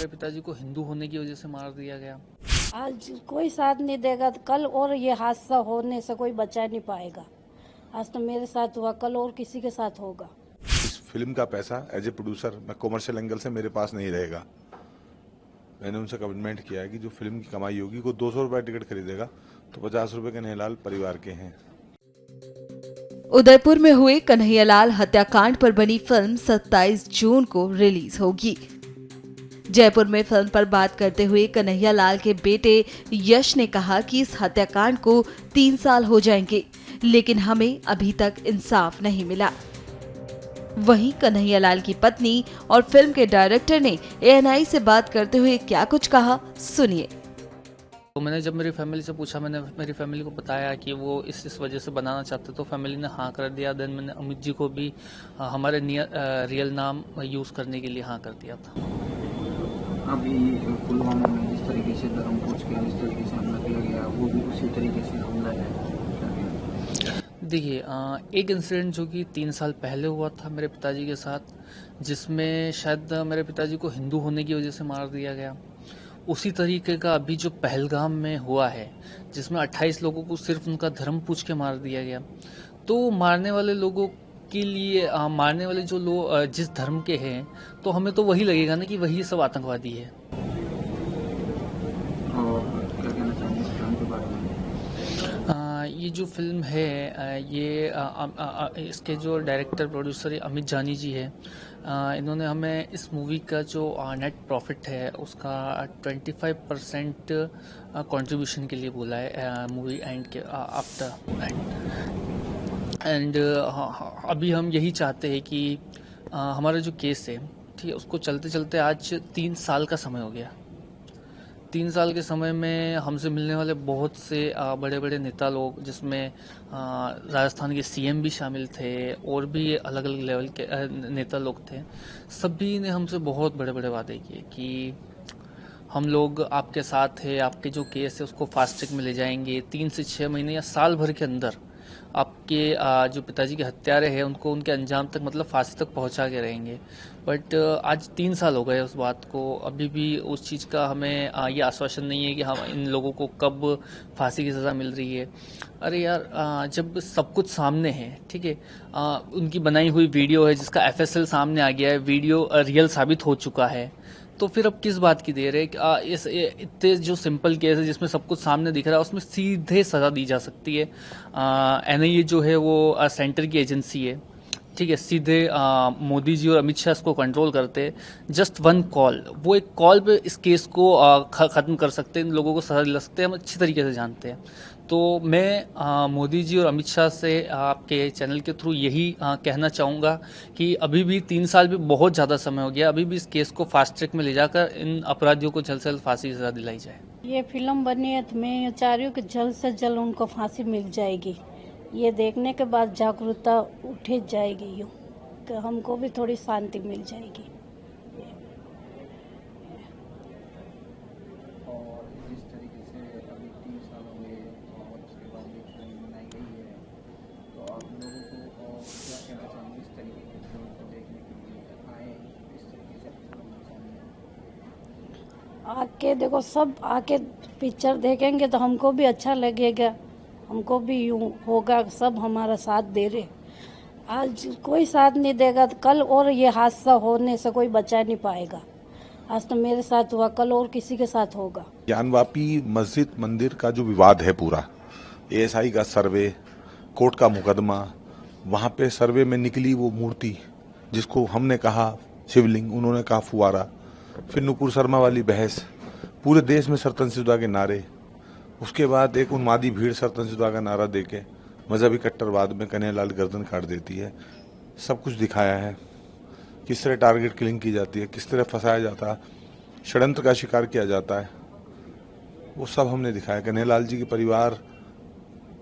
मेरे पिताजी को हिंदू होने की वजह से मार दिया गया। आज कोई साथ नहीं देगा तो कल और ये हादसा होने से कोई बचा नहीं पाएगा। आज तो मेरे साथ हुआ, कल और किसी के साथ होगा। इस फिल्म का पैसा एज ए प्रोड्यूसर मैं कॉमर्शियल एंगल से मेरे पास नहीं रहेगा। मैंने उनसे कमिटमेंट किया है कि जो फिल्म की कमाई होगी को 200 रुपये टिकट खरीदेगा तो 50 रुपये कन्हैयालाल परिवार के हैं। उदयपुर में हुए कन्हैयालाल हत्याकांड पर बनी फिल्म 27 जून को रिलीज होगी। जयपुर में फिल्म पर बात करते हुए कन्हैयालाल के बेटे यश ने कहा कि इस हत्याकांड को 3 साल हो जाएंगे, लेकिन हमें अभी तक इंसाफ नहीं मिला। वहीं कन्हैयालाल की पत्नी और फिल्म के डायरेक्टर ने ANI से बात करते हुए क्या कुछ कहा, सुनिए। तो मैंने जब मेरी फैमिली से पूछा, मैंने मेरी फैमिली को बताया कि वो इस वजह से बनाना चाहते, तो फैमिली ने हाँ कर दिया। देन मैंने अमित जी को भी हमारे रियल नाम यूज़ करने के लिए हाँ कर दिया था। अभी पुलवामा में जिस तरीके से धर्म पूछ के जिस तरीके से हमला किया गया, वो भी उसी तरीके से हमला है। देखिए, एक इंसिडेंट जो कि 3 साल पहले हुआ था मेरे पिताजी के साथ, जिसमें शायद मेरे पिताजी को हिंदू होने की वजह से मार दिया गया। उसी तरीके का अभी जो पहलगाम में हुआ है, जिसमें 28 लोगों को सिर्फ उनका धर्म पूछ के मार दिया गया। तो मारने वाले लोगों के लिए मारने वाले जो लोग जिस धर्म के हैं, तो हमें तो वही लगेगा ना कि वही सब आतंकवादी है। और क्या कहना चाहेंगे इस फिल्म के बारे में? ये जो फिल्म है, ये इसके जो डायरेक्टर प्रोड्यूसर अमित जानी जी है, इन्होंने हमें इस मूवी का जो नेट प्रॉफिट है उसका 25% कंट्रीब्यूशन के लिए बोला है मूवी एंड के आफ्टर एंड अभी हम यही चाहते हैं कि हमारा जो केस है, ठीक है, उसको चलते चलते आज 3 साल का समय हो गया। 3 साल के समय में हमसे मिलने वाले बहुत से बड़े बड़े नेता लोग, जिसमें राजस्थान के CM भी शामिल थे और भी अलग अलग लेवल के नेता लोग थे। सभी ने हमसे बहुत बड़े बड़े वादे किए कि हम लोग आपके साथ हैं, आपके जो केस है उसको फास्ट ट्रैक में ले जाएंगे, 3 से 6 महीने या साल भर के अंदर आपके जो पिताजी के हत्यारे हैं उनको उनके अंजाम तक, मतलब फांसी तक पहुंचा के रहेंगे। बट आज 3 साल हो गए उस बात को, अभी भी उस चीज़ का हमें ये आश्वासन नहीं है कि हम इन लोगों को कब फांसी की सज़ा मिल रही है। अरे यार, जब सब कुछ सामने है, ठीक है, उनकी बनाई हुई वीडियो है जिसका FSL सामने आ गया है, वीडियो रियल साबित हो चुका है, तो फिर अब किस बात की देर है? इस इतने जो सिंपल केस है जिसमें सब कुछ सामने दिख रहा है, उसमें सीधे सज़ा दी जा सकती है। NIA जो है वो सेंटर की एजेंसी है, ठीक है, सीधे मोदी जी और अमित शाह इसको कंट्रोल करते हैं। जस्ट 1 कॉल, वो एक कॉल पे इस केस को ख़त्म कर सकते हैं, इन लोगों को सज़ा दिला सकते हैं, हम अच्छी तरीके से जानते हैं। तो मैं मोदी जी और अमित शाह से आपके चैनल के थ्रू यही कहना चाहूँगा कि अभी भी 3 साल भी बहुत ज़्यादा समय हो गया, अभी भी इस केस को फास्ट ट्रैक में ले जाकर इन अपराधियों को जल्द से जल्द फांसी की सज़ा दिलाई जाए। ये फिल्म बनी है तो मैं ये चाह रही हूँ कि जल्द से जल्द उनको फांसी मिल जाएगी। ये देखने के बाद जागरूकता उठ जाएगी, यूँ कि हमको भी थोड़ी शांति मिल जाएगी। और जिस तरीके से अभी 3 साल हो गए और उसके बाद ये फिल्म बनाई गई है, तो आप लोगों को क्या कहना चाहेंगे इस तरीके की फिल्म को देखने के लिए आए, इस तरीके से फिल्म सामने आके देखो, सब आके पिक्चर देखेंगे तो हमको भी अच्छा लगेगा, हमको भी यूँ होगा सब हमारा साथ दे रहे। आज कोई साथ नहीं देगा तो कल और ये हादसा होने से कोई बचा नहीं पाएगा। आज तो मेरे साथ हुआ, कल और किसी के साथ होगा। ज्ञानवापी मस्जिद मंदिर का जो विवाद है पूरा, ASI का सर्वे, कोर्ट का मुकदमा, वहाँ पे सर्वे में निकली वो मूर्ति जिसको हमने कहा शिवलिंग, उन्होंने कहा फुवारा, फिर नुपुर शर्मा वाली बहस, पूरे देश में सरतनशुदा के नारे, उसके बाद एक उन्मादी भीड़ सरतनशुदा का नारा देके मजहबी कट्टरवाद में कन्हैयालाल गर्दन काट देती है। सब कुछ दिखाया है, किस तरह टारगेट किलिंग की जाती है, किस तरह फंसाया जाता है, षड्यंत्र का शिकार किया जाता है, वो सब हमने दिखाया। कन्हैयालाल जी के परिवार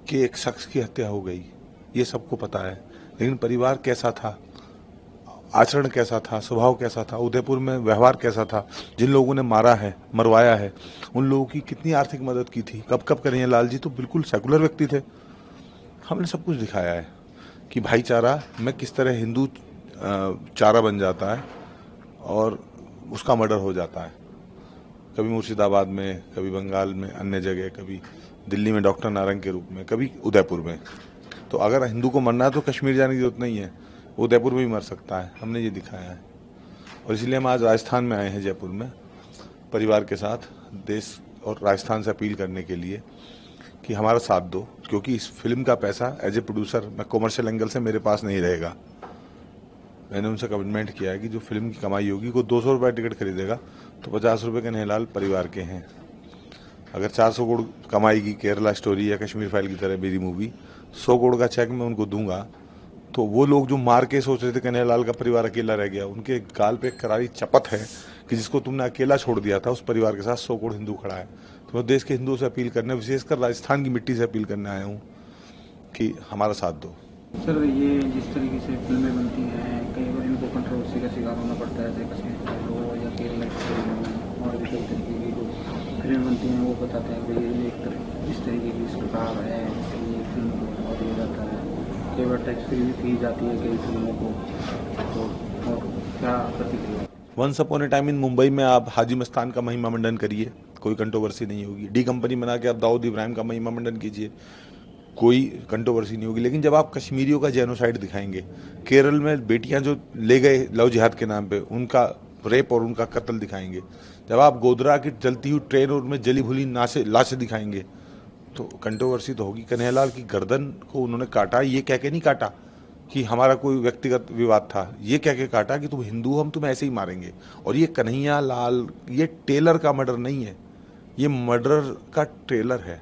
के एक शख्स की हत्या हो गई, ये सबको पता है, लेकिन परिवार कैसा था, आचरण कैसा था, स्वभाव कैसा था, उदयपुर में व्यवहार कैसा था, जिन लोगों ने मारा है, मरवाया है, उन लोगों की कितनी आर्थिक मदद की थी, कब कब कन्हैयालाल जी तो बिल्कुल सेकुलर व्यक्ति थे। हमने सब कुछ दिखाया है कि भाईचारा में किस तरह हिंदू चारा बन जाता है और उसका मर्डर हो जाता है। कभी मुर्शिदाबाद में, कभी बंगाल में, अन्य जगह, कभी दिल्ली में डॉक्टर नारंग के रूप में, कभी उदयपुर में। तो अगर हिंदू को मरना है तो कश्मीर जाने की जरूरत नहीं है, उदयपुर में भी मर सकता है। हमने ये दिखाया है और इसलिए हम आज राजस्थान में आए हैं, जयपुर में, परिवार के साथ, देश और राजस्थान से अपील करने के लिए कि हमारा साथ दो, क्योंकि इस फिल्म का पैसा एज ए प्रोड्यूसर मैं कॉमर्शियल एंगल से मेरे पास नहीं रहेगा। मैंने उनसे कमिटमेंट किया है कि जो फिल्म की कमाई होगी, को 200 रुपये टिकट खरीदेगा तो 50 रुपये कन्हैयालाल परिवार के हैं। अगर 400 करोड़ कमाएगी केरला स्टोरी या कश्मीर फाइल की तरह मेरी मूवी, 100 करोड़ का चेक मैं उनको दूंगा, तो वो लोग जो मार के सोच रहे थे कन्हैयालाल का परिवार अकेला रह गया, उनके गाल पे एक करारी चपत है कि जिसको तुमने अकेला छोड़ दिया था, उस परिवार के साथ 100 करोड़ हिंदू खड़ा है। तो मैं देश के हिंदुओं से अपील करने, विशेषकर राजस्थान की मिट्टी से अपील करने आया हूँ कि हमारा साथ दो। सर, ये जिस तरीके से फिल्में बनती हैं, कई बार इनको कंट्रोवर्सी का शिकार होना पड़ता है, जैसे कश्मीर फाइल हो या केरला स्टोरी और भी कई तरीके की जो फिल्में बनती हैं वो बताते हैं कि ये इस तरीके की सरकार है, ये फिल्म को बहुत दिया जाता है, कई बार टैक्स फ्री भी की जाती है कई फिल्मों को, तो और क्या प्रतिक्रिया? Once upon a time in Mumbai में आप हाजी मस्तान का महिमा मंडन करिए, कोई कंट्रोवर्सी नहीं होगी। डी कंपनी बना के आप दाऊद इब्राहिम का महिमा मंडन कीजिए, कोई कंट्रोवर्सी नहीं होगी। लेकिन जब आप कश्मीरियों का जेनोसाइड दिखाएंगे, केरल में बेटियां जो ले गए लव जिहाद के नाम पे, उनका रेप और उनका कत्ल दिखाएंगे, जब आप गोधरा की जलती हुई ट्रेन और उनमें जली भुली लाशें दिखाएंगे, तो कंट्रोवर्सी तो होगी। कन्हैयालाल की गर्दन को उन्होंने काटा, ये कह के नहीं काटा कि हमारा कोई व्यक्तिगत विवाद था, ये कह के काटा कि तुम हिंदू हो, हम तुम्हें ऐसे ही मारेंगे। और ये कन्हैयालाल, ये टेलर का मर्डर नहीं है, ये मर्डर का ट्रेलर है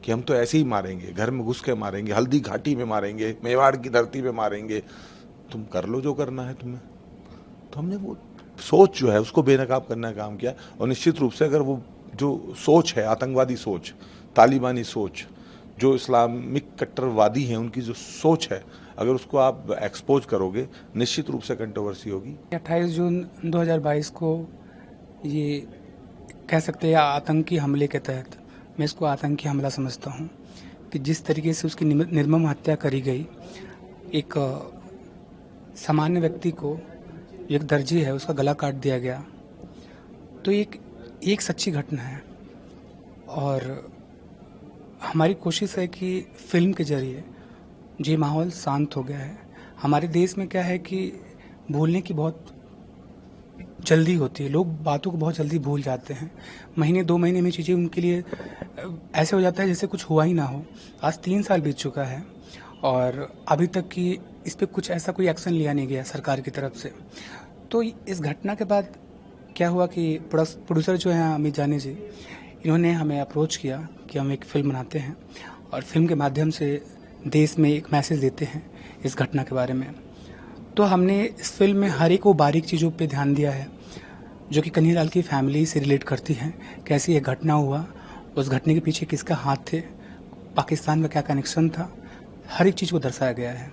कि हम तो ऐसे ही मारेंगे, घर में घुस के मारेंगे, हल्दी घाटी में मारेंगे, मेवाड़ की धरती में मारेंगे, तुम कर लो जो करना है तुम्हें। तो हमने वो सोच जो है उसको बेनकाब करने का काम किया। और निश्चित रूप से अगर वो जो सोच है, आतंकवादी सोच, तालिबानी सोच, जो इस्लामिक कट्टरवादी हैं उनकी जो सोच है, अगर उसको आप एक्सपोज करोगे, निश्चित रूप से कंट्रोवर्सी होगी। 28 जून 2022 को ये कह सकते हैं आतंकी हमले के तहत, मैं इसको आतंकी हमला समझता हूँ कि जिस तरीके से उसकी निर्मम हत्या करी गई, एक सामान्य व्यक्ति को, एक दर्जी है, उसका गला काट दिया गया, तो एक सच्ची घटना है। और हमारी कोशिश है कि फिल्म के जरिए ये माहौल शांत हो गया है। हमारे देश में क्या है कि भूलने की बहुत जल्दी होती है, लोग बातों को बहुत जल्दी भूल जाते हैं, महीने 2 महीने में चीज़ें उनके लिए ऐसे हो जाता है जैसे कुछ हुआ ही ना हो। आज 3 साल बीत चुका है और अभी तक कि इस पे कुछ ऐसा कोई एक्शन लिया नहीं गया सरकार की तरफ से। तो इस घटना के बाद क्या हुआ कि प्रोड्यूसर जो हैं अमित जानी जी, इन्होंने हमें अप्रोच किया कि हम एक फ़िल्म बनाते हैं और फिल्म के माध्यम से देश में एक मैसेज देते हैं इस घटना के बारे में। तो हमने इस फिल्म में हर एक वो बारीक चीज़ों पे ध्यान दिया है जो कि कन्हैयालाल की फैमिली से रिलेट करती हैं। कैसी ये घटना हुआ, उस घटने के पीछे किसका हाथ थे, पाकिस्तान का क्या कनेक्शन था, हर एक चीज़ को दर्शाया गया है।